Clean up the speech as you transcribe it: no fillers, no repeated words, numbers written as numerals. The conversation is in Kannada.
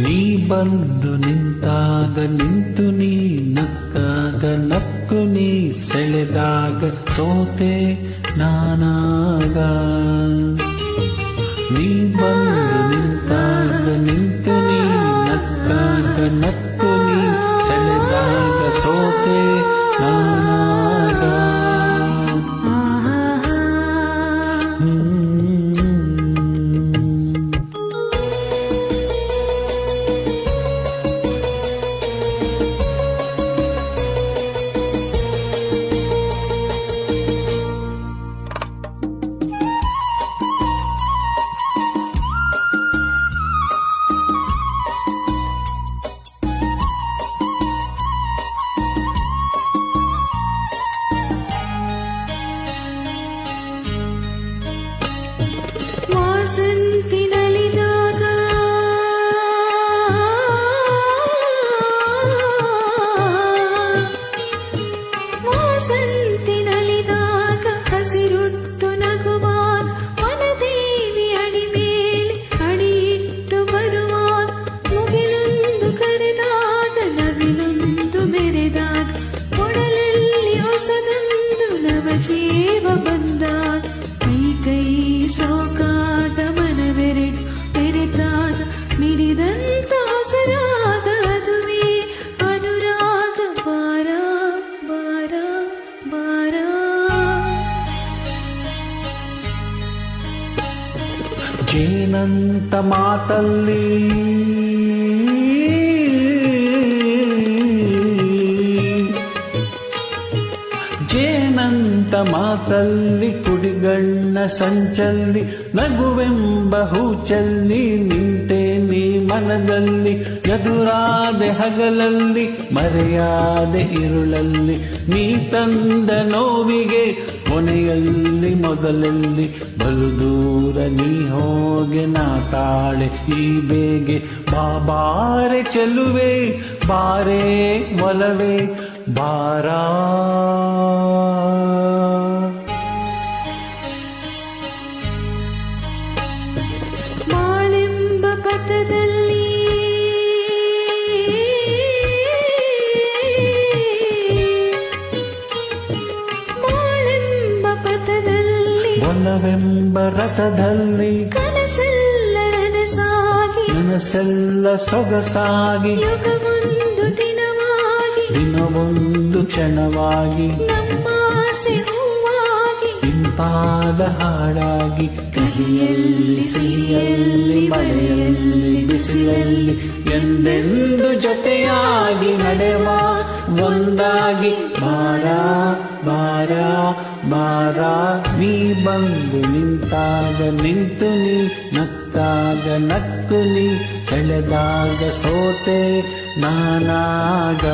ನೀ ಬಂದು ನಿಂತಾಗ ನಿಂತು ನೀ ನಕ್ಕಾಗ ನಕ್ಕು ನೀ ಸೆಳೆದಾಗ ಸೋತೆ ನಾನಾಗ. ನೀ ಬಂದು ನಿಂತಾಗ ನಿಂತು ನೀ ನಕ್ಕಾಗ ನಕ್ಕು ನೀ ಸೆಳೆದಾಗ ಸೋತೆ ನಾನಾಗ. ವಾಸಂತಿ ನಲಿದಾಗ ಹಸಿರುಟ್ಟು ನಗುವ ವನದೇವಿ ಅಡಿ ಮೇಲೆ ಅಡಿಯಿಟ್ಟು ಬರುವ ಮುಗಿಲೊಂದು ಕರೆದಾಗ ನವಿಲೊಂದು ಮೆರೆದಾಗ ಕೊಡಲಲ್ಲಿ ಹೊಸದೊಂದು ನವಜೀವ ಬಂದಾಗ ಕೈ ಸೋಕಾದ ಮನವೆರೆಡು ತೆರೆದಾಗ ಮಿಡಿದಂತ ಹಸರಾದ ಅದುವೇ ಅನುರಾಗ. ಬಾರ ಬಾರ ಬಾರ ಜೇನಂತ ಮಾತಲ್ಲಿ ಜೇನಂತ ಮಾತಲ್ಲಿ ಕುಡಿಗಣ್ಣ ಸಂಚಲ್ಲಿ ನಗುವೆಂಬ ಹೂಚಲ್ಲಿ ನಿಂತೆ ನೀ ಮನದಲ್ಲಿ. ಎದುರಾದೆ ಹಗಲಲ್ಲಿ ಮರೆಯಾದೆ ಇರುಳಲ್ಲಿ ನೀ ತಂದ ನೋವಿಗೆ ಕೊನೆಯಲ್ಲಿ ಮೊದಲಲ್ಲಿ ಬಲು ದೂರ ನೀ ಹೋಗೆ ನಾ ತಾಳೆ ಈ ಬೇಗೆ. ಬಾರೆ ಚೆಲುವೆ ಬಾರೇ ಒಲವೇ ಬಾರಾ. ಬಾಳೆಂಬ ಪಥದಲ್ಲಿ ಒಲವೆಂಬ ರಥದಲ್ಲಿ ಕನಸೆಲ್ಲ ನನಸಾಗಿ ನನಸೆಲ್ಲ ಸೊಗಸಾಗಿ ಯುಗವೊಂದು ದಿನವಾಗಿ ದಿನವೊಂದು ಕ್ಷಣವಾಗಿ ನಮ್ಮ ಆಸೆ ಹೂವಾಗಿ ಇಂಪಾದ ಹಾಡಾಗಿ ಕಹಿಯಲ್ಲಿ ಸಿಹಿಯಲ್ಲಿ ಮಳೆಯಲ್ಲಿ ಬಿಸಿಲಲ್ಲಿ ಎಂದೆಂದು ಜೊತೆಯಾಗಿ ನಡೆವ ಒಂದಾಗಿ. ಬಾರ ಬಾರ ಬಾರ ನೀ ಬಂದು ನಿಂತಾಗ ನಿಂತು ನೀ ನಕ್ಕಾಗ ನಕ್ಕು ನೀ ಸೆಳೆದಾಗ ಸೋತೆ ನಾನಾಗ.